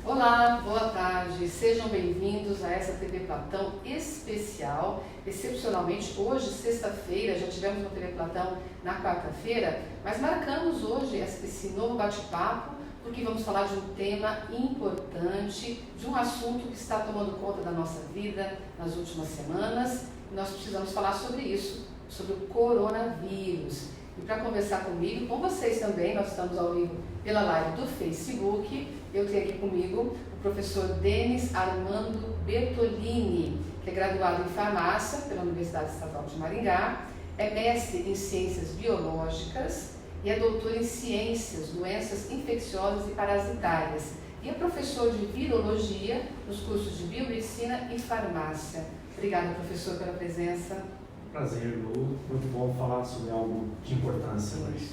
Olá, boa tarde, sejam bem-vindos a essa TV Platão especial. Excepcionalmente, hoje, sexta-feira, já tivemos uma TV Platão na quarta-feira, mas marcamos hoje esse novo bate-papo porque vamos falar de um tema importante, de um assunto que está tomando conta da nossa vida nas últimas semanas. E nós precisamos falar sobre isso, sobre o coronavírus. E para conversar comigo, com vocês também, nós estamos ao vivo pela live do Facebook. Eu tenho aqui comigo o professor Denis Armando Bertolini, que é graduado em farmácia pela Universidade Estadual de Maringá, é mestre em ciências biológicas e é doutor em ciências, doenças infecciosas e parasitárias. E é professor de virologia nos cursos de biomedicina e farmácia. Obrigada, professor, pela presença. Prazer, Lu. Muito bom falar sobre algo de importância hoje.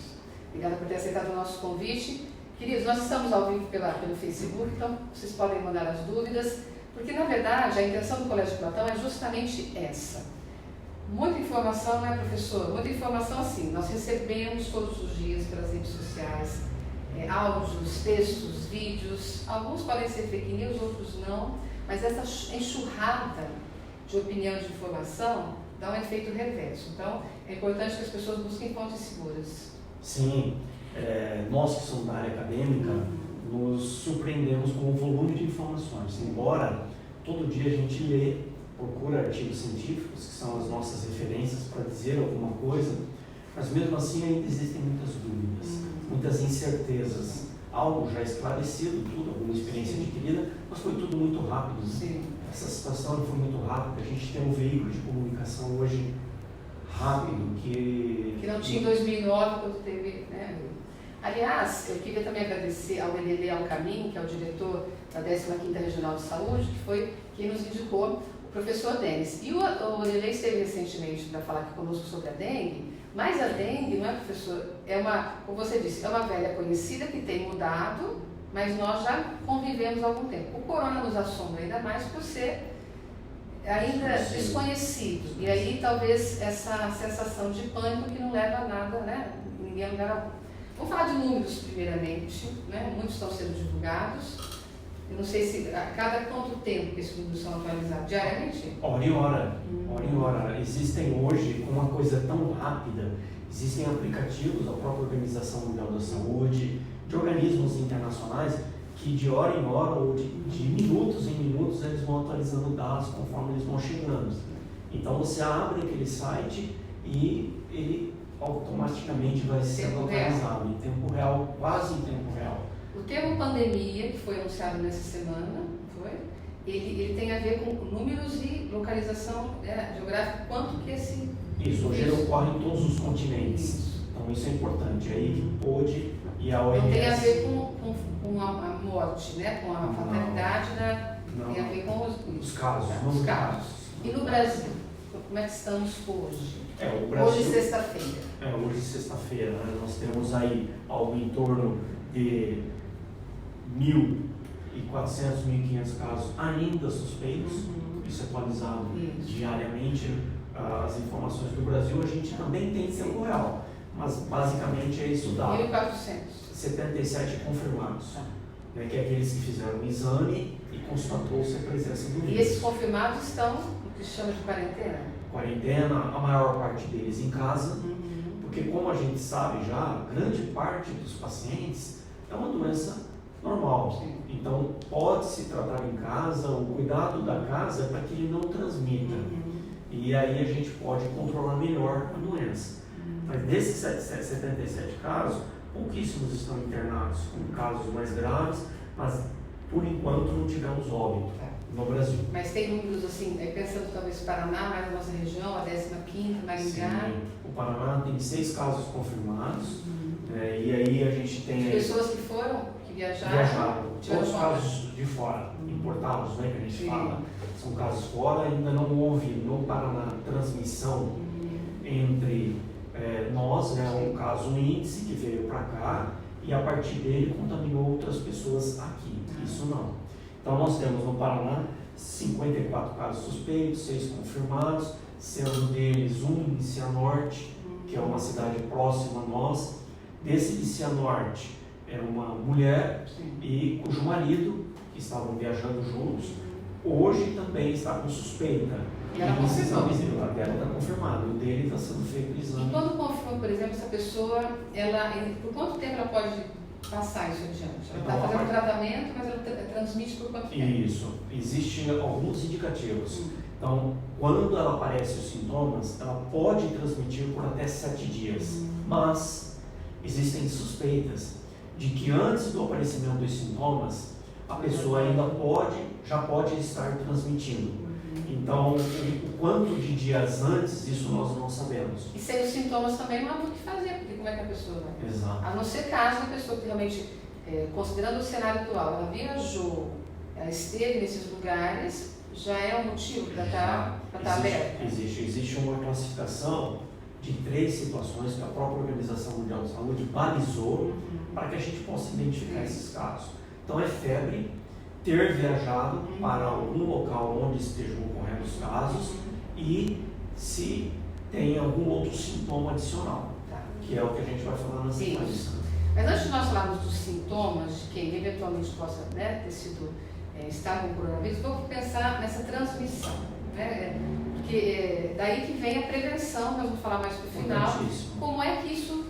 Obrigada por ter aceitado o nosso convite. Queridos, nós estamos ao vivo pelo Facebook, então vocês podem mandar as dúvidas, porque na verdade a intenção do Colégio Platão é justamente essa. Muita informação, né, professor? Muita informação assim, nós recebemos todos os dias pelas redes sociais, áudios, textos, vídeos, alguns podem ser fake news, outros não, mas essa enxurrada de opinião, de informação, dá um efeito reverso. Então, é importante que as pessoas busquem fontes seguras. Sim, nós que somos da área acadêmica, nos surpreendemos com o volume de informações. Embora todo dia a gente lê, procura artigos científicos, que são as nossas referências para dizer alguma coisa, mas mesmo assim ainda existem muitas dúvidas, muitas incertezas. Algo já esclarecido, tudo, alguma experiência adquirida, mas foi tudo muito rápido. Sim. Essa situação foi muito rápida. A gente tem um veículo de comunicação hoje rápido que não tinha em 2009 quando teve, né? Aliás, eu queria também agradecer ao Elele Alcamin, que é o diretor da 15ª Regional de Saúde, que foi quem nos indicou o professor Denis. E o Elele esteve recentemente para falar aqui conosco sobre a dengue, mas a dengue, não é, professor? Como você disse, é uma velha conhecida que tem mudado, mas nós já convivemos há algum tempo. O corona nos assombra ainda mais por ser ainda desconhecido. E aí talvez essa sensação de pânico que não leva a nada, né? Ninguém lugar algum. Vamos falar de números primeiramente, né? Muitos estão sendo divulgados. Eu não sei se a cada quanto tempo esses números são atualizados, diariamente? Hora em hora, hora em hora. Existem hoje, com uma coisa tão rápida, existem aplicativos da própria Organização Mundial da Saúde, de organismos internacionais, que de hora em hora ou de minutos em minutos eles vão atualizando dados conforme eles vão chegando. Então você abre aquele site e ele automaticamente vai sendo atualizado em tempo real, quase em tempo real. O termo pandemia, que foi anunciado nessa semana, ele tem a ver com números e localização geográfica, quanto que esse... Isso, hoje ele ocorre em todos os continentes. Isso. Então isso é importante. Aí que pôde e a OMS... Não tem a ver com a morte, né? Com a fatalidade, tem a ver com os casos. Os casos. E no Brasil, como é que estamos hoje? O Brasil, hoje sexta-feira. Hoje sexta-feira, né? Nós temos aí algo em torno de 1.400, 1.500 casos ainda suspeitos. Isso é atualizado diariamente. As informações do Brasil a gente também tem em tempo real, mas basicamente é isso dado. 1.400. 77 confirmados, né, que é aqueles que fizeram o exame e constatou-se a presença do vírus. E esses confirmados estão no que se chama de quarentena? Quarentena, a maior parte deles em casa, porque como a gente sabe já, grande parte dos pacientes é uma doença normal. Sim. Então pode-se tratar em casa, o cuidado da casa é para que ele não transmita. E aí a gente pode controlar melhor a doença. Mas desses 77 casos, pouquíssimos estão internados, com casos mais graves, mas por enquanto não tivemos óbito no Brasil. Mas tem números assim, pensando talvez Paraná, mais a nossa região, a 15ª, Maringá. Sim, o Paraná tem 6 casos confirmados, e aí a gente tem... Pessoas que foram, que viajaram, todos os casos de fora, importados, né, que a gente fala, são casos fora, ainda não houve no Paraná transmissão entre nós, né, um caso índice que veio para cá e a partir dele contaminou outras pessoas aqui, isso não. Então nós temos no Paraná 54 casos suspeitos, 6 confirmados, sendo deles um em Cianorte, que é uma cidade próxima a nós. Desse de Cianorte é uma mulher e cujo marido que estavam viajando juntos, hoje também está com suspeita. E ela confirmou. A dela está confirmada, o dele está sendo feito o exame. E quando confirma, por exemplo, essa pessoa, por quanto tempo ela pode passar isso adiante? Ela está fazendo tratamento, mas ela transmite por quanto tempo? Isso, existem alguns indicativos. Então, quando ela aparece os sintomas, ela pode transmitir por até 7 dias. Mas existem suspeitas de que antes do aparecimento dos sintomas, a pessoa ainda já pode estar transmitindo. Então, o quanto de dias antes, isso nós não sabemos. E sem os sintomas também não há muito o que fazer, porque como é que a pessoa vai? Exato. A não ser caso da pessoa que realmente, considerando o cenário atual, ela viajou, ela esteve nesses lugares, já é um motivo para estar alerta. Existe uma classificação de 3 situações que a própria Organização Mundial de Saúde balizou para que a gente possa identificar esses casos. Então, é febre, ter viajado para algum local onde estejam ocorrendo os casos e se tem algum outro sintoma adicional, que é o que a gente vai falar na sequência. Mas antes de nós falarmos dos sintomas de quem eventualmente possa ter sido, estar com o coronavírus, vamos pensar nessa transmissão, né? Porque daí que vem a prevenção, nós vamos falar mais para o final, como é que isso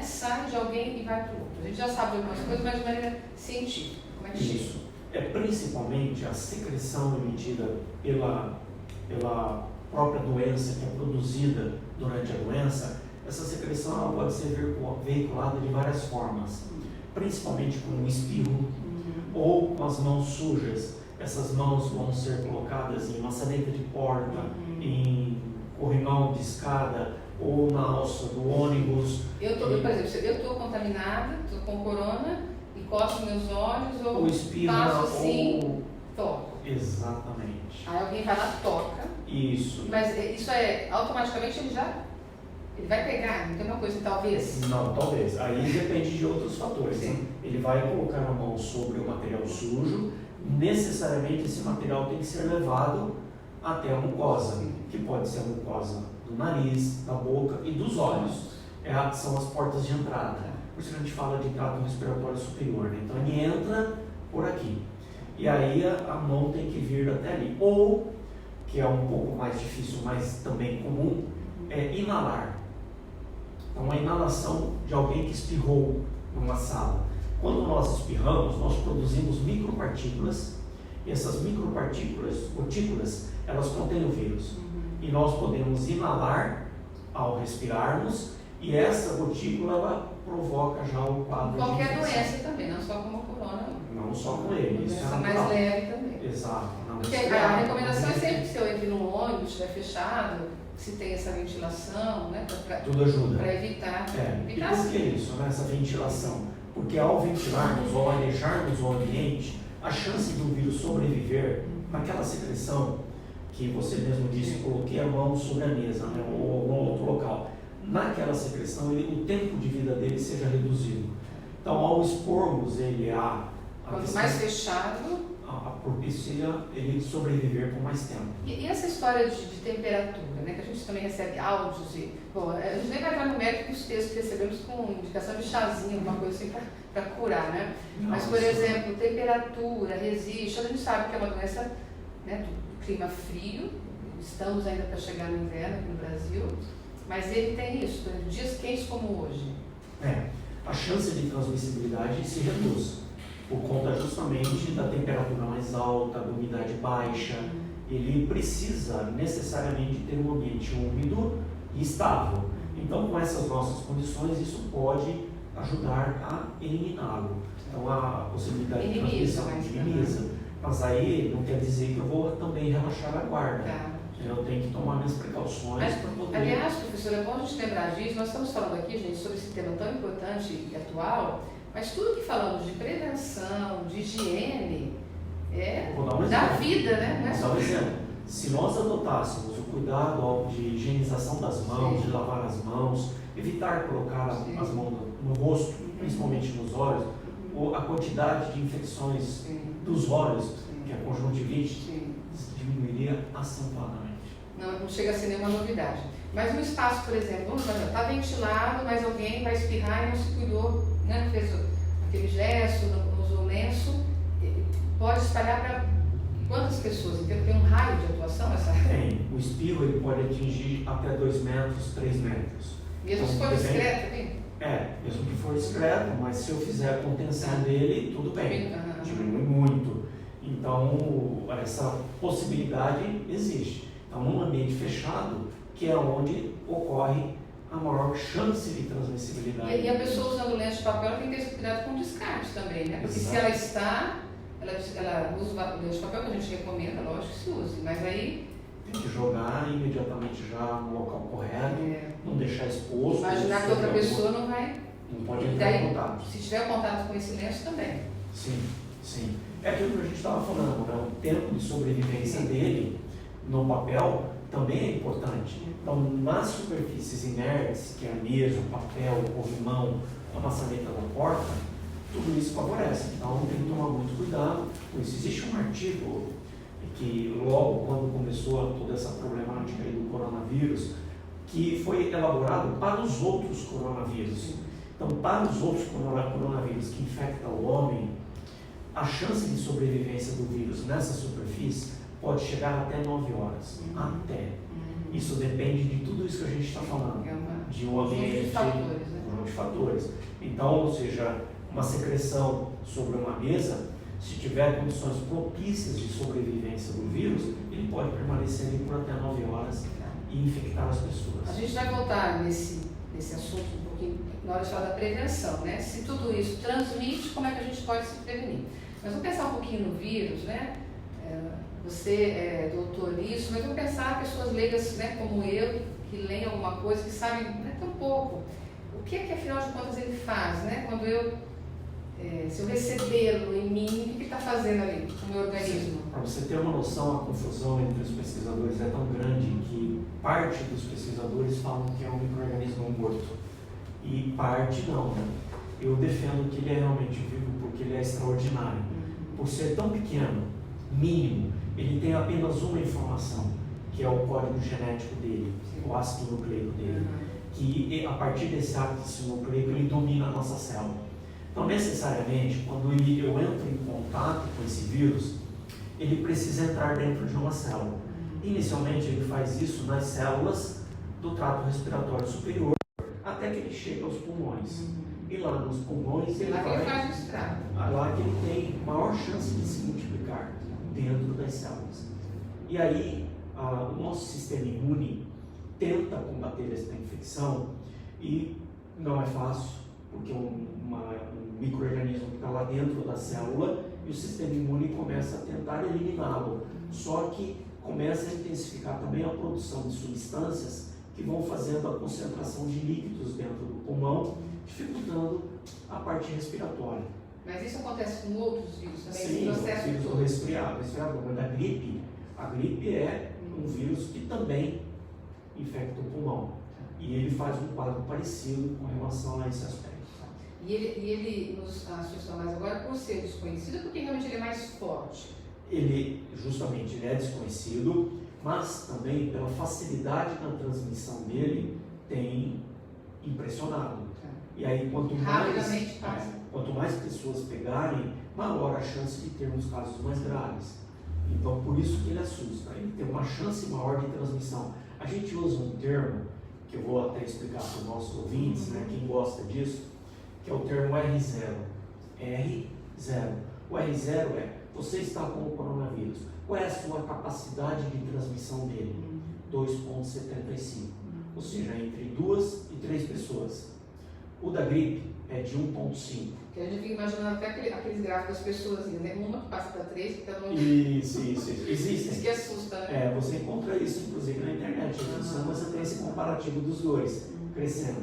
sai de alguém e vai para o outro. A gente já sabe de algumas coisas, mas de maneira científica. Como é que isso? É principalmente a secreção emitida pela própria doença, que é produzida durante a doença. Essa secreção ela pode ser veiculada de várias formas, principalmente com um espirro ou com as mãos sujas. Essas mãos vão ser colocadas em maçaneta de porta, em corrimão de escada ou na alça do ônibus. Por exemplo, eu estou contaminada, estou com corona, encosto meus olhos ou passo assim, toco. Exatamente. Aí alguém vai lá, toca. Isso. Mas isso automaticamente ele vai pegar, não tem uma coisa, talvez? Não, talvez. Aí depende de outros fatores. Né? Ele vai colocar a mão sobre o material sujo, necessariamente esse material tem que ser levado até a mucosa, que pode ser a mucosa do nariz, da boca e dos olhos. São as portas de entrada. Por isso que a gente fala de trato respiratório superior, né? Então ele entra por aqui. E aí a mão tem que vir até ali. Ou, que é um pouco mais difícil, mas também comum, é inalar. Então a inalação de alguém que espirrou numa sala. Quando nós espirramos, nós produzimos micropartículas, e essas micropartículas, gotículas, elas contêm o vírus. E nós podemos inalar ao respirarmos, e essa gotícula ela provoca já o quadro qualquer de infecção. doença também, não só como a corona. Não só com ele. Isso é mais leve também. Exato. Porque a recomendação é sempre que se eu entre no ônibus, estiver fechado, se tem essa ventilação, né? Tudo ajuda. Para evitar. E por que isso, né? Essa ventilação? Porque ao ventilarmos ou ao deixarmos o ambiente, a chance do vírus sobreviver naquela secreção que você mesmo disse, coloquei a mão sobre a mesa, né? Ou algum outro local. Naquela secreção, o tempo de vida dele seja reduzido. Então, ao expormos ele quanto mais fechado, propicia ele sobreviver por mais tempo. E essa história de temperatura, né, que a gente também recebe áudios bom, a gente nem vai entrar no mérito dos textos que recebemos com indicação de chazinho, alguma coisa assim para curar, né? Mas, por exemplo, temperatura, resiste, a gente sabe que é uma doença, né, do clima frio, estamos ainda para chegar no inverno aqui no Brasil, mas ele tem isso, por exemplo, dias quentes como hoje. A chance de transmissibilidade se reduz por conta justamente da temperatura mais alta, da umidade baixa. Ele precisa necessariamente ter um ambiente úmido e estável. Então, com essas nossas condições, isso pode ajudar a eliminá-lo. Então, a possibilidade de transmissão minimiza. Mas aí não quer dizer que eu vou também relaxar a guarda. Eu tenho que tomar minhas precauções para poder... Aliás, professor, é bom a gente lembrar disso. Nós estamos falando aqui, gente, sobre esse tema tão importante e atual, mas tudo que falamos de prevenção, de higiene, da vida, né? Não é só exemplo. Se nós adotássemos o cuidado de higienização das mãos, de lavar as mãos, evitar colocar as mãos no rosto, principalmente nos olhos, a quantidade de infecções dos olhos, que é a conjuntivite, diminuiria acentuadamente. Não chega a ser nenhuma novidade. Mas no espaço, por exemplo, está ventilado, mas alguém vai espirrar e não se cuidou, né? Não fez aquele gesto, não usou lenço, pode espalhar para quantas pessoas? Então tem um raio de atuação essa? Tem. O espirro ele pode atingir até 2 metros, 3 metros. Mesmo se for discreto, tem? Mesmo que for discreto, mas se eu fizer a contenção dele, tudo bem. Diminui muito. Então, essa possibilidade existe. Então, num ambiente fechado, que é onde ocorre a maior chance de transmissibilidade. E a pessoa usando lenço de papel, ela tem que ter cuidado com o descarte também, né? Porque se ela está, ela usa o lenço de papel, que a gente recomenda, lógico que se use, mas aí... Tem que jogar imediatamente já no local correto, não deixar exposto. Imaginar que outra pessoa não vai... Não pode entrar em contato. Se tiver contato com esse lenço também. Sim, sim. É aquilo que a gente estava falando, né? O tempo de sobrevivência dele no papel também é importante. Então, nas superfícies inertes, que é a mesa, o papel, o corrimão, a maçaneta da porta, tudo isso favorece. Então, tem que tomar muito cuidado com isso. Existe um artigo que, logo quando começou toda essa problemática aí do coronavírus, que foi elaborado para os outros coronavírus. Então, para os outros coronavírus que infectam o homem, a chance de sobrevivência do vírus nessa superfície pode chegar até 9 horas. Até. Isso depende de tudo isso que a gente está falando. De um ambiente, de fatores. Então, ou seja, uma secreção sobre uma mesa, se tiver condições propícias de sobrevivência do vírus, ele pode permanecer ali por até 9 horas e infectar as pessoas. A gente vai voltar nesse assunto um pouquinho na hora de falar da prevenção, né? Se tudo isso transmite, como é que a gente pode se prevenir? Mas vamos pensar um pouquinho no vírus, né? Você é doutor nisso, mas vamos pensar pessoas leigas, né, como eu, que leem alguma coisa, que sabem, né, tão pouco. O que é que, afinal de contas, ele faz, né? Quando se eu recebê-lo em mim, o que ele está fazendo ali no meu organismo? Para você ter uma noção, a confusão entre os pesquisadores é tão grande que parte dos pesquisadores falam que é um micro-organismo morto e parte não, né? Eu defendo que ele é realmente vivo porque ele é extraordinário. Por ser tão pequeno, mínimo, ele tem apenas uma informação, que é o código genético dele, o ácido nucleico dele, que a partir desse ácido nucleico ele domina a nossa célula. Então, necessariamente, quando eu entro em contato com esse vírus, ele precisa entrar dentro de uma célula. Inicialmente, ele faz isso nas células do trato respiratório superior, até que ele chega aos pulmões. E lá nos pulmões, ele lá que ele tem maior chance de se multiplicar dentro das células. E aí, o nosso sistema imune tenta combater essa infecção e não é fácil, porque um micro-organismo que está lá dentro da célula e o sistema imune começa a tentar eliminá-lo. Só que começa a intensificar também a produção de substâncias que vão fazendo a concentração de líquidos dentro do pulmão, dificultando a parte respiratória. Mas isso acontece com outros vírus também? Sim, o vírus do resfriado, mas a gripe é um vírus que também infecta o pulmão. E ele faz um quadro parecido com relação a esse aspecto. E ele nos assusta mais agora por ser desconhecido, porque realmente ele é mais forte? Justamente, ele é desconhecido, mas também pela facilidade na transmissão dele, tem impressionado. E aí, quanto mais pessoas pegarem, maior a chance de termos casos mais graves. Então, por isso que ele assusta. Ele tem uma chance maior de transmissão. A gente usa um termo, que eu vou até explicar para os nossos ouvintes, né, quem gosta disso, que é o termo R0. R0. O R0 é, você está com o coronavírus. Qual é a sua capacidade de transmissão dele? 2,75. Ou seja, entre 2 e 3 pessoas. O da gripe é de 1,5. Que a gente fica imaginando até aqueles gráficos das pessoas, né? Uma que passa para 3, que está no... Isso. Existem. Isso que assusta, né? Você encontra isso, inclusive, na internet. Você tem esse comparativo dos dois, crescendo.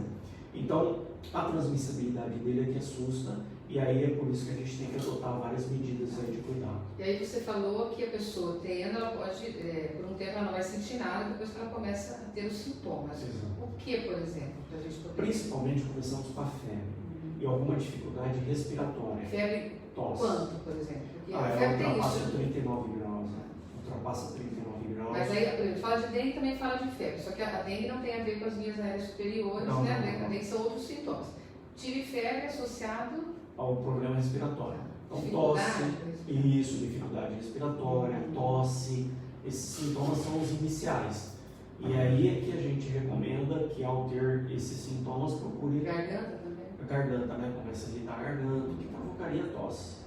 Então, a transmissibilidade dele é que assusta, e aí é por isso que a gente tem que adotar várias medidas aí de cuidado. E aí você falou que a pessoa tendo, ela pode, por um tempo ela não vai sentir nada, depois que ela começa a ter os sintomas. Exato. O que, por exemplo, para a gente poder... Principalmente começamos com a febre e alguma dificuldade respiratória. Febre tosse. Quanto, por exemplo? Porque Ela ultrapassa 39 graus, né? Ultrapassa 39 graus. Mas aí, ele fala de dengue também fala de febre, só que a dengue não tem a ver com as vias aéreas superiores, não, né? Não. A dengue são outros sintomas. Tive febre associado ao problema respiratório. Então, dificuldade, tosse, Isso, dificuldade respiratória, tosse, esses sintomas são os iniciais. E aí é que a gente recomenda que ao ter esses sintomas procure... Garganta também? A garganta, né? Começa a irritar a garganta, o que provocaria tosse.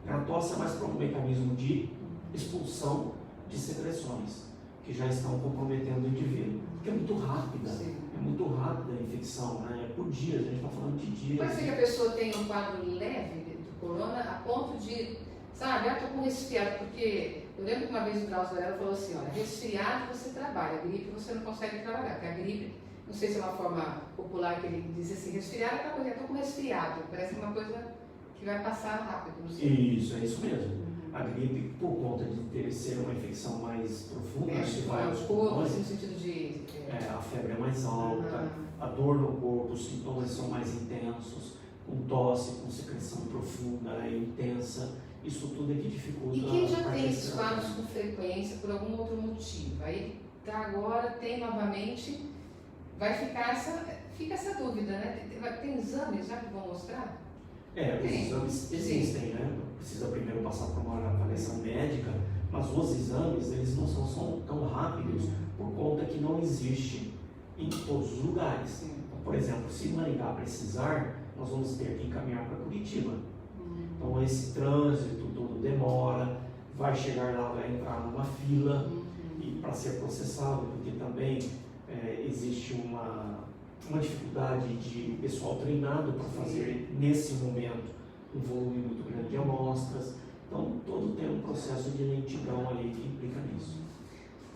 A tosse é mais para um mecanismo de expulsão de secreções, que já estão comprometendo o indivíduo. Porque é muito rápida, é muito rápida a infecção, né? É por dias, a gente está falando de dias. Pode ser que a pessoa tenha um quadro leve do corona a ponto de, sabe, estou com resfriado, porque eu lembro que uma vez o Drauzio Varela falou assim, olha, resfriado você trabalha, gripe você não consegue trabalhar, porque a gripe, não sei se é uma forma popular que ele diz assim, resfriado é aquela coisa, estou com resfriado, parece uma coisa que vai passar rápido. Não sei. Isso, é isso mesmo. A gripe, por conta de ser uma infecção mais profunda, que vai ao corpo, assim, no sentido de... a febre é mais alta, a dor no corpo, os sintomas são mais intensos, com tosse, com secreção profunda e intensa, isso tudo é que dificulta. E quem já tem esses quadros com frequência por algum outro motivo, aí tá agora, tem novamente, fica essa dúvida, né? Tem exames já que vão mostrar? Os exames existem, né? Precisa primeiro passar por uma avaliação médica, mas os exames, eles não são tão rápidos por conta que não existe em todos os lugares. Então, por exemplo, se Maringá precisar, nós vamos ter que encaminhar para Curitiba. Então, esse trânsito todo demora, vai chegar lá, vai entrar numa fila e para ser processado, porque também existe uma dificuldade de pessoal treinado para fazer, nesse momento, um volume muito grande de amostras. Então, todo tem um processo de lentidão ali que implica nisso.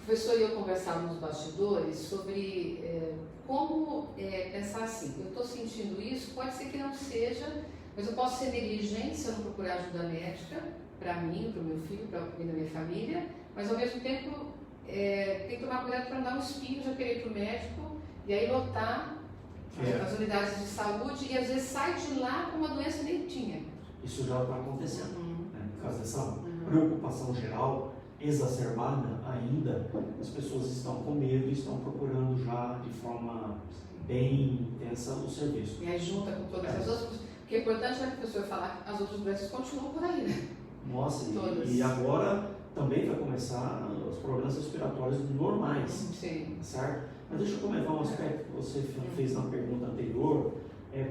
O professor e eu conversávamos nos bastidores sobre como pensar assim, eu estou sentindo isso, pode ser que não seja, mas eu posso ser negligente se eu não procurar ajuda médica, para mim, para o meu filho, para a minha família, mas ao mesmo tempo tem que tomar cuidado para não dar um espinho, já querer ir para o médico e aí lotar as unidades de saúde e às vezes sai de lá com uma doença que nem tinha. Isso já está acontecendo, né? Por causa dessa preocupação geral exacerbada ainda, as pessoas estão com medo e estão procurando já de forma bem intensa o serviço. E aí junta com todas as outras, porque é importante a pessoa falar que as outras doenças continuam por aí, né? Nossa, e agora também vai começar os problemas respiratórios normais, certo? Mas deixa eu comentar um aspecto que você fez na pergunta anterior,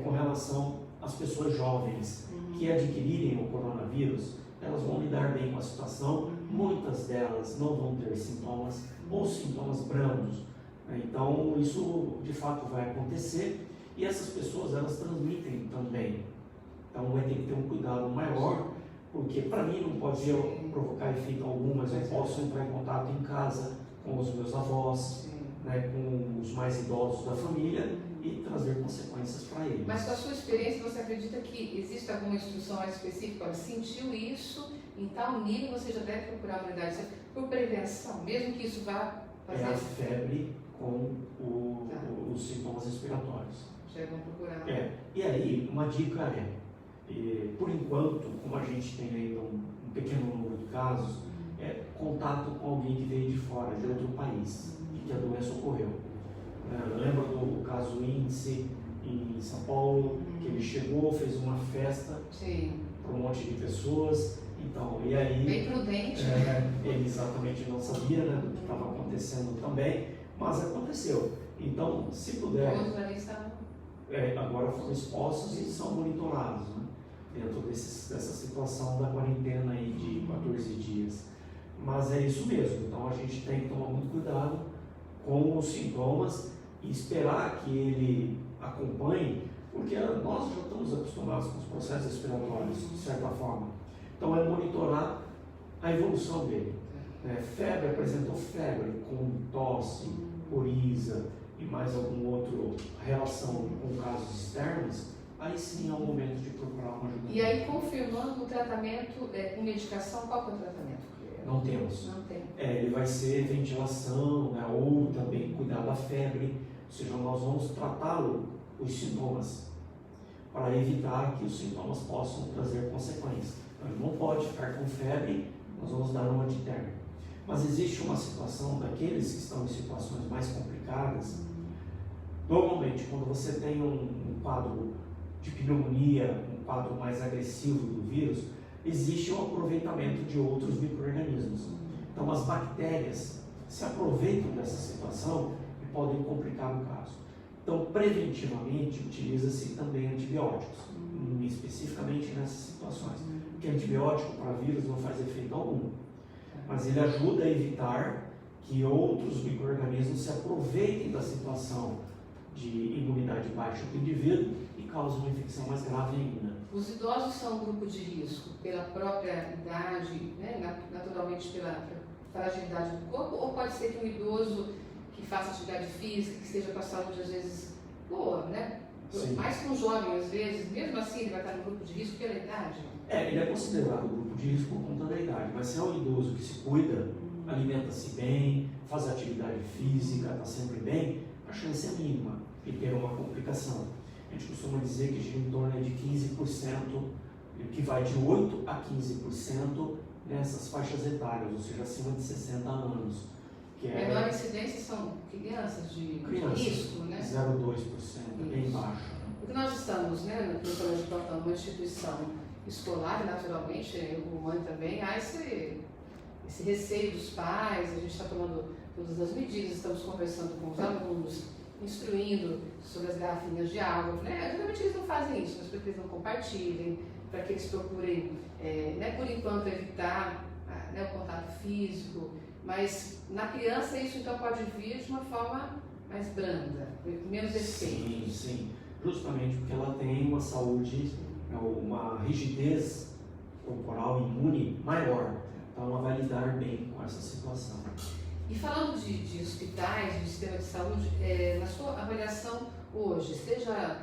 com relação às pessoas jovens que adquirirem o coronavírus, elas vão lidar bem com a situação, muitas delas não vão ter sintomas ou sintomas brandos. Então, isso de fato vai acontecer e essas pessoas, elas transmitem também. Então, vai ter que ter um cuidado maior, porque para mim não pode provocar efeito algum, mas eu posso entrar em contato em casa com os meus avós, né, com os mais idosos da família e trazer consequências para eles. Mas com a sua experiência, você acredita que existe alguma instrução mais específica? Olha, sentiu isso, em tal nível você já deve procurar a unidade por prevenção, mesmo que isso vá fazer... É a febre com os sintomas respiratórios. Já vão procurar. E aí, uma dica por enquanto, como a gente tem ainda um pequeno número de casos, contato com alguém que veio de fora, de outro país, que a doença ocorreu. Lembra do caso Índice em São Paulo, que ele chegou, fez uma festa para um monte de pessoas, então, e aí... Bem prudente. Ele exatamente não sabia, né, do que estava acontecendo também, mas aconteceu. Então, se puder... Todos ali estavam... agora foram expostos e são monitorados, né, dentro dessa situação da quarentena aí de 14 dias. Mas é isso mesmo, então a gente tem que tomar muito cuidado com os sintomas e esperar que ele acompanhe, porque nós já estamos acostumados com os processos respiratórios, de certa forma. Então é monitorar a evolução dele. Febre, apresentou febre com tosse, coriza e mais algum outro relação com casos externos, aí sim é o momento de procurar uma ajuda. E aí, confirmando o tratamento com medicação, qual que é o tratamento? Não temos. Não tem. Ele vai ser ventilação, né, ou também cuidar da febre, ou seja, nós vamos tratá-lo, os sintomas, para evitar que os sintomas possam trazer consequências. Então, ele não pode ficar com febre, nós vamos dar uma antitérmica. Mas existe uma situação daqueles que estão em situações mais complicadas. Normalmente, quando você tem um quadro de pneumonia, um quadro mais agressivo do vírus, existe o aproveitamento de outros micro-organismos. Então as bactérias se aproveitam dessa situação e podem complicar o caso. Então, preventivamente, utiliza-se também antibióticos, especificamente nessas situações. Porque antibiótico para vírus não faz efeito algum, mas ele ajuda a evitar que outros micro-organismos se aproveitem da situação de imunidade baixa do indivíduo e causem uma infecção mais grave ainda. Os idosos são um grupo de risco pela própria idade, né, naturalmente pela fragilidade do corpo, ou pode ser que um idoso que faça atividade física, que esteja com a saúde às vezes boa, né? Sim. Mais que um jovem às vezes, mesmo assim ele vai estar no grupo de risco pela idade? Ele é considerado grupo de risco por conta da idade, mas se é um idoso que se cuida, alimenta-se bem, faz atividade física, está sempre bem, a chance é mínima de ter uma complicação. A gente costuma dizer que gira em torno de 15%, que vai de 8% a 15% nessas faixas etárias, ou seja, acima de 60 anos. Que a menor incidência são crianças de risco, né? 0,2%, bem baixo. Porque nós estamos, né, no Colégio Plantão, uma instituição escolar, e naturalmente, o mãe também, há esse receio dos pais, a gente está tomando todas as medidas, estamos conversando com os alunos, instruindo sobre as garrafinhas de água, né? Geralmente eles não fazem isso, mas para que eles não compartilhem, para que eles procurem, né, por enquanto, evitar né, o contato físico, mas na criança isso então pode vir de uma forma mais branda, menos efeito. Sim, justamente porque ela tem uma saúde, uma rigidez corporal imune maior, então ela vai lidar bem com essa situação. E falando de hospitais, de sistema de saúde, na sua avaliação hoje, seja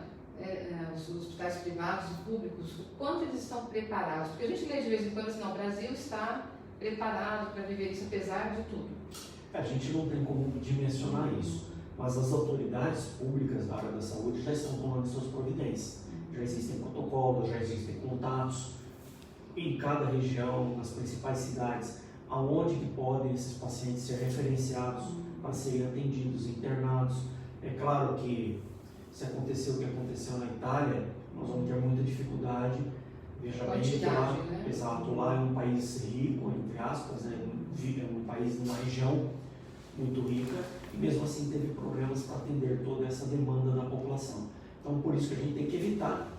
os hospitais privados e públicos, o quanto eles estão preparados? Porque a gente lê de vez em quando assim, não, o Brasil está preparado para viver isso apesar de tudo. A gente não tem como dimensionar isso, mas as autoridades públicas da área da saúde já estão tomando suas providências. Já existem protocolos, já existem contatos em cada região, nas principais cidades, aonde que podem esses pacientes ser referenciados para serem atendidos, internados. É claro que se acontecer o que aconteceu na Itália, nós vamos ter muita dificuldade. Veja bem que lá, né? Exato, lá é um país rico, entre aspas, né? É um país numa região muito rica e mesmo assim teve problemas para atender toda essa demanda da população. Então por isso que a gente tem que evitar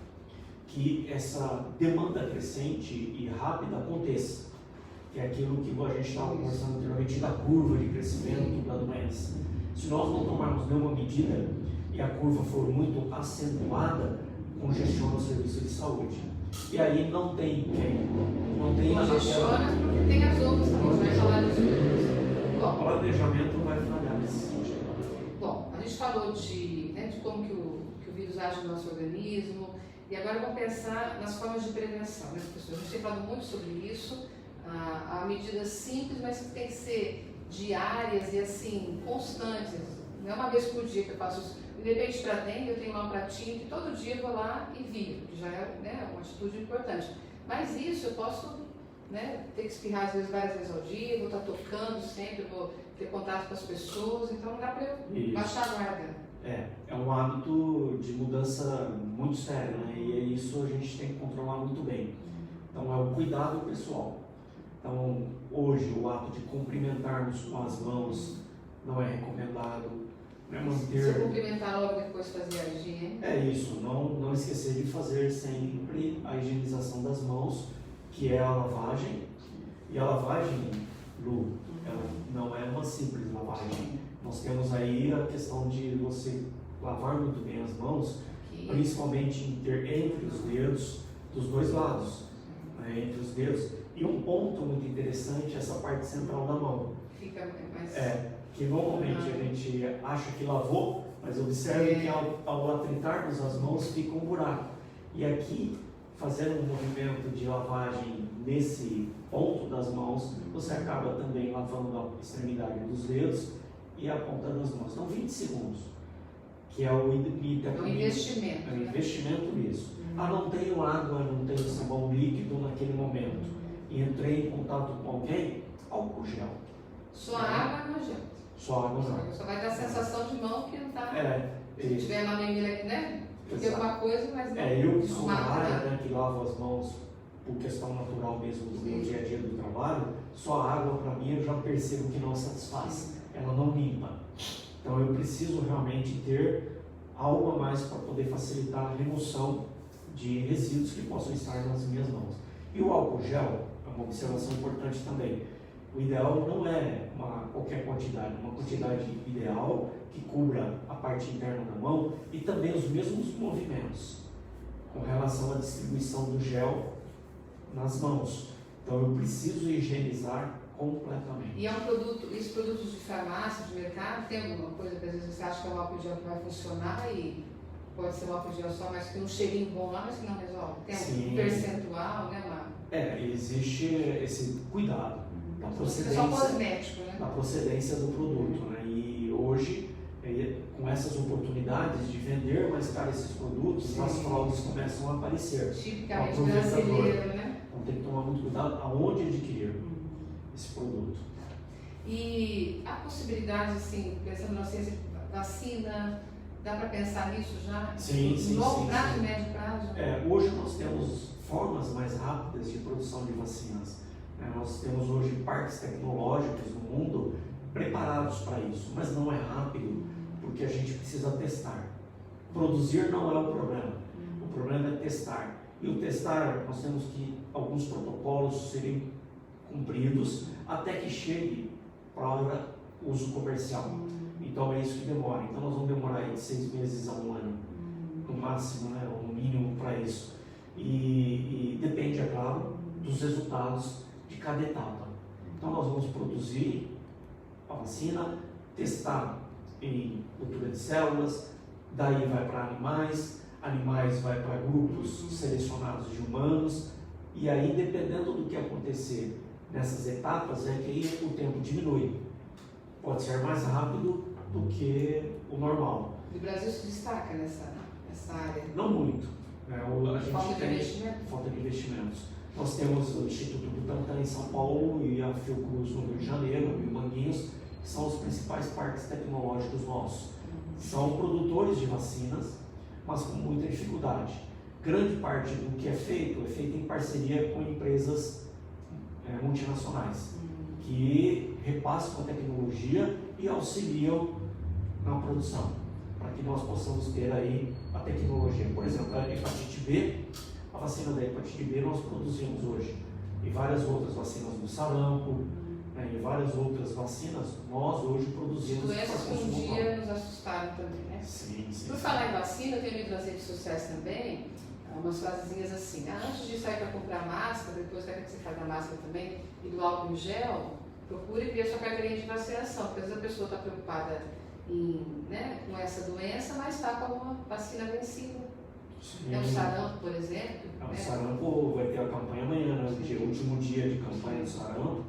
que essa demanda crescente e rápida aconteça, que é aquilo que a gente estava conversando anteriormente da curva de crescimento da doença. Se nós não tomarmos nenhuma medida e a curva for muito acentuada, congestiona o serviço de saúde. E aí não tem quem, não tem congestiona porque tem as outras também, a gente vai falar disso. O planejamento vai falhar nesse sentido. Bom, a gente falou de como que o vírus age no nosso organismo, e agora vamos pensar nas formas de prevenção, né, professor? A gente tem falado muito sobre isso, há medidas simples, mas que tem que ser diárias e assim, constantes. Não é uma vez por dia que eu faço isso. De repente, para dengue, eu tenho lá um pratinho que todo dia eu vou lá e viro, que já é, né, uma atitude importante. Mas isso eu posso, né, ter que espirrar às vezes, várias vezes ao dia, vou estar tocando sempre, vou ter contato com as pessoas, então não dá para eu baixar a guarda. É um hábito de mudança muito sério, né? E isso a gente tem que controlar muito bem. Então é o cuidado pessoal. Então hoje o ato de cumprimentarmos com as mãos não é recomendado. Se cumprimentar logo depois fazer a higiene. É isso, não esquecer de fazer sempre a higienização das mãos, que é a lavagem. E a lavagem, Lu, ela não é uma simples lavagem. Nós temos aí a questão de você lavar muito bem as mãos, principalmente entre os dedos dos dois lados, né, entre os dedos. E um ponto muito interessante é essa parte central da mão. Fica mais... que normalmente a gente acha que lavou, mas observe que ao atritarmos as mãos fica um buraco. E aqui, fazendo um movimento de lavagem nesse ponto das mãos, você acaba também lavando a extremidade dos dedos e a ponta das mãos. Então 20 segundos, que é o investimento. É um investimento nisso. Não tenho água, não tenho sabão líquido naquele momento. E entrei em contato com alguém, álcool gel. Só água não adianta. Só água não. Só vai dar a sensação de mão que não está. Se tiver na memilha, né? Porque alguma coisa, mas não. Eu que sou uma área, né, que lavo as mãos por questão natural mesmo do meu dia a dia do trabalho, só a água para mim eu já percebo que não satisfaz, ela não limpa. Então eu preciso realmente ter algo a mais para poder facilitar a remoção de resíduos que possam estar nas minhas mãos. E o álcool gel é uma observação importante também. O ideal não é qualquer quantidade, uma quantidade ideal que cubra a parte interna da mão e também os mesmos movimentos com relação à distribuição do gel nas mãos. Então eu preciso higienizar completamente. E é um produto, esses produtos de farmácia, de mercado, tem alguma coisa que às vezes você acha que é um álcool gel que vai funcionar e pode ser um álcool gel só, mas tem um cheirinho bom lá, mas que não resolve? Tem um percentual, né, existe esse cuidado da procedência, cosmético, né? da procedência do produto, né? E hoje, com essas oportunidades de vender mais caro esses produtos, as fraudes começam a aparecer. Tipicamente brasileiro, né? Então tem que tomar muito cuidado aonde adquirir esse produto. E a possibilidade, assim, pensando na ciência, vacina, dá para pensar nisso já? Sim. Longo prazo, médio prazo? Hoje nós temos formas mais rápidas de produção de vacinas. Nós temos hoje parques tecnológicos no mundo preparados para isso, mas não é rápido, porque a gente precisa testar. Produzir não é o problema é testar. E o testar, nós temos que alguns protocolos serem cumpridos até que chegue para uso comercial. Então é isso que demora. Então nós vamos demorar aí de 6 meses a 1 ano, no máximo, né, ou no mínimo para isso. E depende, é claro, dos resultados de cada etapa. Então nós vamos produzir a vacina, testar em cultura de células, daí vai para animais vai para grupos selecionados de humanos, e aí dependendo do que acontecer nessas etapas é que aí o tempo diminui. Pode ser mais rápido do que o normal. O Brasil se destaca nessa área? Não muito. Falta de investimento? Falta de investimentos. Nós temos o Instituto Butantan em São Paulo e a Fiocruz no Rio de Janeiro, e Manguinhos, que são os principais parques tecnológicos nossos. São produtores de vacinas, mas com muita dificuldade. Grande parte do que é feito em parceria com empresas multinacionais, que repassam a tecnologia e auxiliam na produção, para que nós possamos ter aí a tecnologia. Por exemplo, a hepatite B, a vacina da hepatite B nós produzimos hoje, e várias outras vacinas do sarampo, e várias outras vacinas nós hoje produzimos. Doenças que um dia nos assustaram também, né? Sim. Por falar em vacina, eu tenho lido nas redes sociais também umas frasezinhas assim: antes de sair para comprar máscara, depois que você faz a máscara também, e do álcool em gel, procure ver a sua carteirinha de vacinação, porque às vezes a pessoa está preocupada com essa doença, mas está com uma vacina vencida. O sarampo, por exemplo. O sarampo vai ter a campanha amanhã, né? O último dia de campanha do sarampo,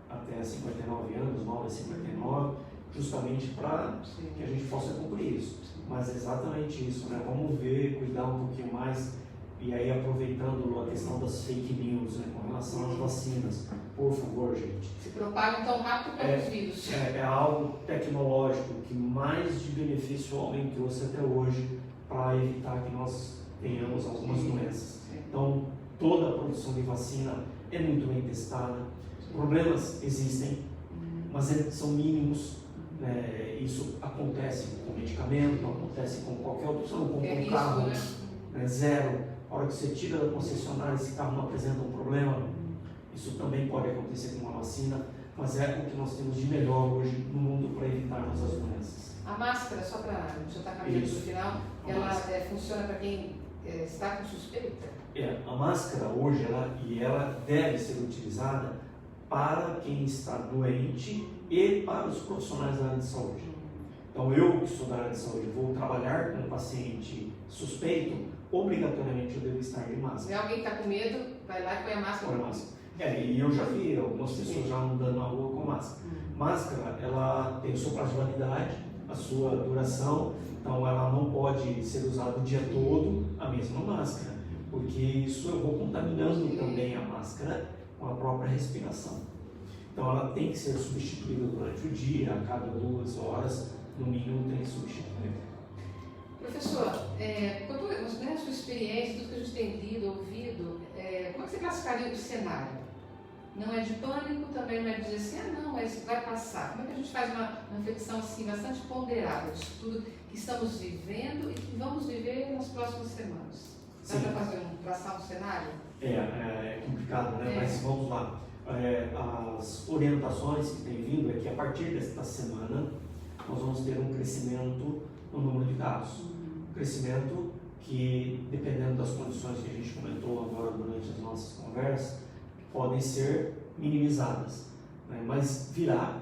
até 59 anos, 9 a 59, justamente para que a gente possa cumprir isso. Mas é exatamente isso, né? Vamos ver, cuidar um pouquinho mais, e aí aproveitando a questão das fake news, né? Com relação às vacinas, por favor, gente. Se propagam tão rápido quanto os vírus. É algo tecnológico que mais de benefício o homem trouxe até hoje para evitar que nós tenhamos algumas doenças. Então, toda a produção de vacina é muito bem testada. Problemas existem, mas são mínimos. Isso acontece com medicamento, acontece com qualquer outro. Você não compra um carro zero. A hora que você tira da concessionária, esse carro não apresenta um problema. Isso também pode acontecer com uma vacina, mas é o que nós temos de melhor hoje no mundo para evitarmos as doenças. A máscara, só para já estar caminhando para o final, ela funciona para quem está com suspeita? A máscara hoje, ela deve ser utilizada para quem está doente e para os profissionais da área de saúde. Então, eu que sou da área de saúde, vou trabalhar com um paciente suspeito, obrigatoriamente eu devo estar de máscara. Se alguém está com medo, vai lá e põe a máscara. Põe a máscara. E eu já vi algumas pessoas já andando na rua com máscara. Máscara, ela tem o seu prazo de validade, a sua duração, então ela não pode ser usada o dia todo a mesma máscara, porque isso eu vou contaminando também a máscara com a própria respiração. Então ela tem que ser substituída durante o dia, a cada 2 horas, no mínimo tem que substituir. Professor, com a sua experiência, tudo que a gente tem lido, ouvido, como é que você classificaria o cenário? Não é de pânico, também não é de dizer assim, não, mas vai passar. Como é que a gente faz uma reflexão assim, bastante ponderada de tudo que estamos vivendo e que vamos viver nas próximas semanas? Dá para traçar um cenário? É complicado, né? Mas vamos lá. As orientações que têm vindo é que a partir desta semana nós vamos ter um crescimento no número de casos. Um crescimento que, dependendo das condições que a gente comentou agora durante as nossas conversas, podem ser minimizadas, né? Mas virá.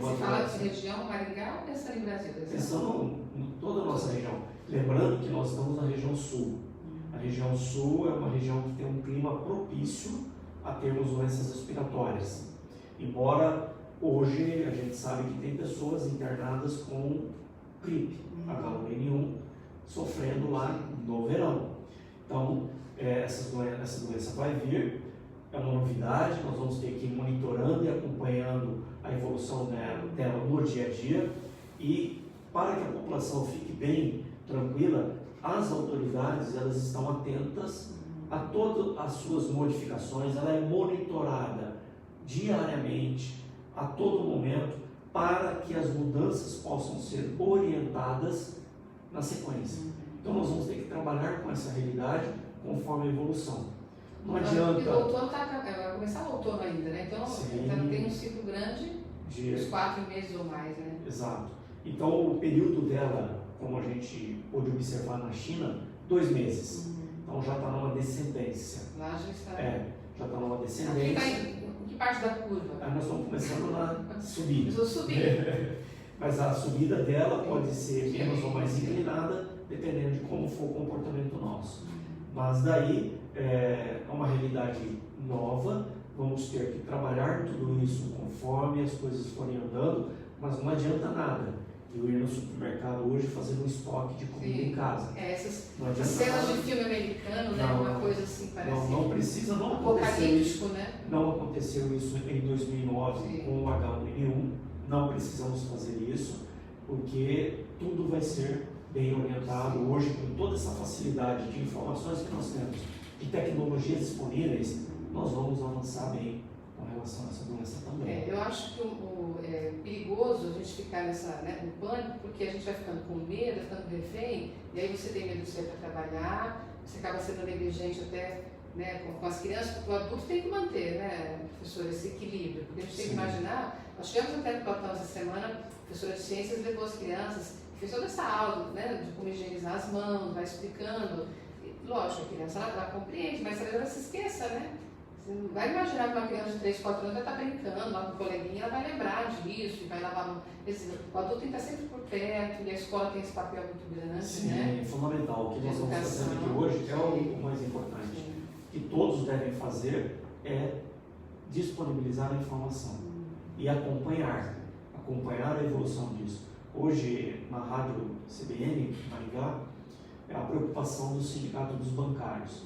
Você fala de região Maringá ou pensando em Brasil? Pensando em toda a nossa região. Lembrando que nós estamos na região sul. A região sul é uma região que tem um clima propício a termos doenças respiratórias. Embora hoje a gente sabe que tem pessoas internadas com gripe, H1N1, sofrendo lá no verão. Então, essa doença vai vir, é uma novidade, nós vamos ter que ir monitorando e acompanhando a evolução dela no dia a dia, e para que a população fique bem tranquila, as autoridades elas estão atentas a todas as suas modificações, ela é monitorada diariamente, a todo momento, para que as mudanças possam ser orientadas na sequência. Então nós vamos ter que trabalhar com essa realidade conforme a evolução. Não adianta. O outono vai começar o outono ainda, né? Então tem um ciclo grande de uns 4 meses ou mais, né? Exato. Então o período dela, como a gente pôde observar na China, 2 meses. Então já está numa descendência. Lá já está. Já está numa descendência. Aqui está em que parte da curva? Nós estamos começando na subida. Estou subindo. Mas a subida dela pode ser menos ou mais inclinada, dependendo de como for o comportamento nosso. Mas daí é uma realidade nova, vamos ter que trabalhar tudo isso conforme as coisas forem andando, mas não adianta nada eu ir no supermercado hoje fazer um estoque de comida em casa. Essas cenas de filme americano, né? Uma coisa assim, parece. Não precisa, não aconteceu isso. Né? Não aconteceu isso em 2009 com o H1N1, não precisamos fazer isso, porque tudo vai ser bem orientado hoje com toda essa facilidade de informações que nós temos, de tecnologias disponíveis, nós vamos avançar bem com relação a essa doença também. Eu acho que é perigoso a gente ficar no pânico, porque a gente vai ficando com medo, ficando refém, e aí você tem medo de sair para trabalhar, você acaba sendo negligente até, né, com as crianças, porque o adulto tem que manter, né, professor, esse equilíbrio, porque a gente tem que imaginar, nós tivemos até no plantão essa semana, a professora de ciências levou as crianças, fez toda essa aula, né, de como higienizar as mãos, vai explicando, e, lógico, a criança ela compreende, mas talvez ela se esqueça, né? Você não vai imaginar que uma criança de 3, 4 anos vai estar brincando lá com o coleguinha, ela vai lembrar disso, e vai lavar a mão. O adulto tem que estar sempre por perto, e a escola tem esse papel muito grande. Sim, né? É fundamental. O que nós estamos fazendo aqui hoje é o mais importante. O que todos devem fazer é disponibilizar a informação e acompanhar a evolução disso. Hoje, na rádio CBN, Maringá, é a preocupação do Sindicato dos Bancários,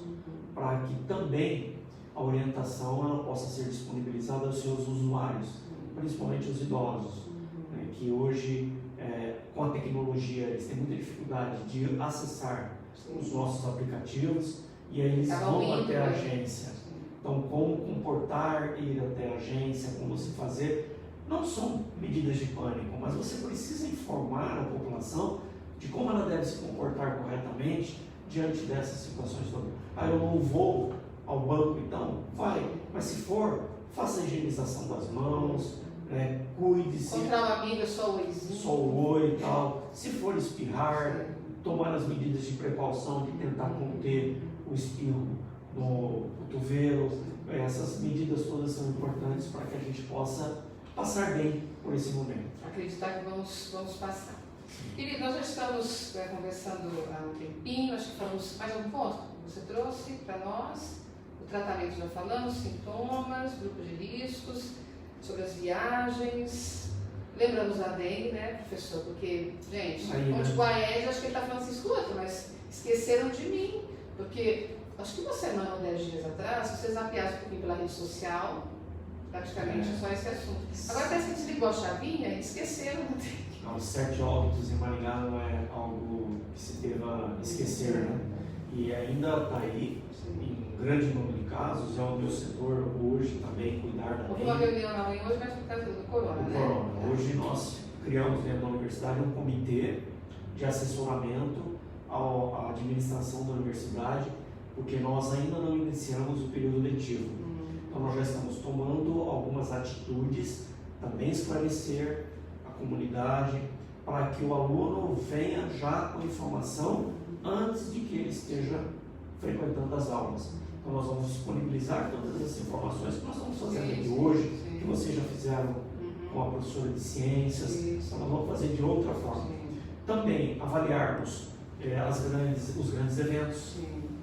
para que também a orientação ela possa ser disponibilizada aos seus usuários, principalmente os idosos, né, que hoje, com a tecnologia, eles têm muita dificuldade de acessar os nossos aplicativos, e aí eles vão até a agência. Então, como comportar, ir até a agência, como se fazer, não são medidas de pânico, mas você precisa informar a população de como ela deve se comportar corretamente diante dessas situações. Eu não vou ao banco, então vai, mas se for, faça a higienização das mãos, cuide-se. Encontrar um amigo, só o oizinho. Só o oi e tal. Se for espirrar, tomar as medidas de precaução de tentar conter o espirro no cotovelo. Essas medidas todas são importantes para que a gente possa passar bem por esse momento. Acreditar que vamos passar. Querido, nós já estamos conversando há um tempinho, acho que falamos mais algum ponto que você trouxe para nós. O tratamento já falamos, sintomas, grupos de riscos, sobre as viagens. Lembramos da dengue, né, professor? Porque, gente, onde o Aécio, acho que ele está falando assim, escuta, mas esqueceram de mim. Porque, acho que uma semana ou 10 dias atrás, se vocês zapeassem um pouquinho pela rede social, praticamente é só esse assunto. Agora parece que desligou a chavinha e esqueceram da dengue. Os 7 óbitos em Maringá não é algo que se deva esquecer, né? E ainda está aí, em grande número de casos, é o meu setor hoje também cuidar da Houve uma reunião na UEM hoje, mas por causa do corona, né? Corona. Hoje nós criamos dentro da universidade um comitê de assessoramento à administração da universidade, porque nós ainda não iniciamos o período letivo. Então nós já estamos tomando algumas atitudes, também esclarecer a comunidade, para que o aluno venha já com informação antes de que ele esteja frequentando as aulas. Então nós vamos disponibilizar todas as informações que nós estamos fazendo aqui hoje, que vocês já fizeram com a professora de ciências, então nós vamos fazer de outra forma. Também avaliarmos os grandes eventos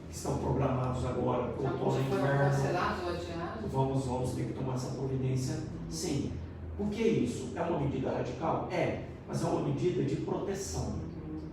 que estão programados agora para o outono e inverno. Cancelados ou adiados? Vamos ter que tomar essa providência, sim. Por que isso? É uma medida radical? É, mas é uma medida de proteção.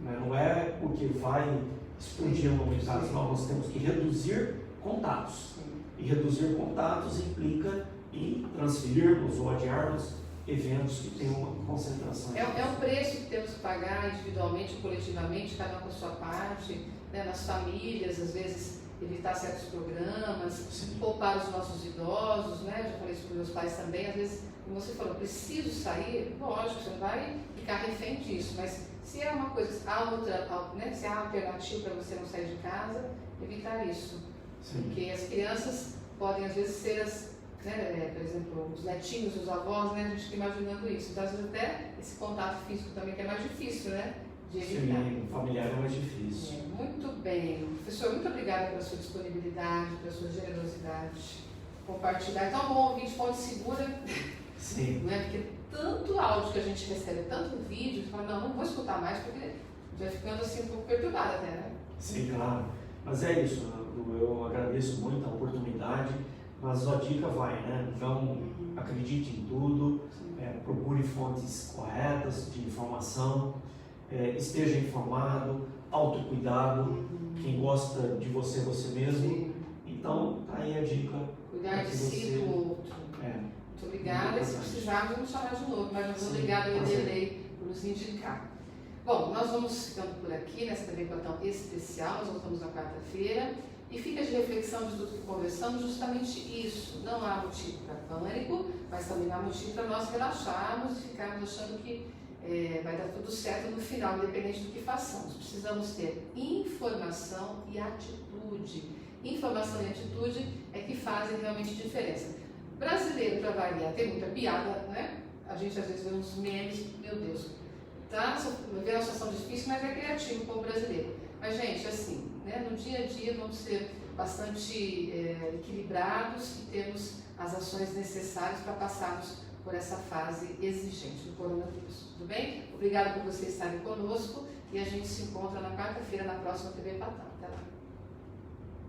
Né? Não é porque vai explodir uma unidade, senão nós temos que reduzir contatos. E reduzir contatos implica em transferirmos ou adiarmos eventos que tenham uma concentração. É um preço que temos que pagar individualmente, coletivamente, cada um com a sua parte, né? Nas famílias, às vezes evitar certos programas, poupar os nossos idosos, né? Já falei isso com meus pais também, às vezes, como você falou, preciso sair, lógico, você não vai ficar refém disso, mas se é uma coisa, né? Se há alternativa para você não sair de casa, evitar isso. Sim. Porque as crianças podem, às vezes, ser por exemplo, os netinhos, os avós, né? A gente fica imaginando isso. Então, às vezes, até esse contato físico também que é mais difícil, né? De evitar. Sim, o familiar é mais difícil. Muito bem. Professor, muito obrigada pela sua disponibilidade, pela sua generosidade. Compartilhar. Então, bom ouvinte, fonte segura. Sim. Não é? Porque tanto áudio que a gente recebe, tanto vídeo, você fala, não vou escutar mais, porque já ficando assim um pouco perturbada até, né? Sim, claro. Mas é isso, eu agradeço muito a oportunidade, mas a dica vai, né? Não acredite em tudo, procure fontes corretas de informação, esteja informado, autocuidado, quem gosta de você, você mesmo. Sim. Então, tá aí a dica. Cuidar de si e do outro. Muito obrigada, e se precisarmos, vamos chamar de novo, mas muito obrigada ao EDLEI por nos indicar. Bom, nós vamos ficando por aqui nessa TV Platão especial, nós voltamos na quarta-feira. E fica de reflexão de tudo que conversamos justamente isso. Não há motivo para pânico, mas também não há motivo para nós relaxarmos e ficarmos achando que vai dar tudo certo no final, independente do que façamos. Precisamos ter informação e atitude. Informação e atitude é que fazem realmente diferença. Brasileiro, para variar, tem muita piada, né? A gente às vezes vê uns memes, meu Deus, tá? Vê uma situação difícil, mas é criativo como brasileiro. Mas, gente, assim, né, no dia a dia vamos ser bastante equilibrados e termos as ações necessárias para passarmos por essa fase exigente do coronavírus. Tudo bem? Obrigada por vocês estarem conosco e a gente se encontra na quarta-feira na próxima TV Platão. Até lá.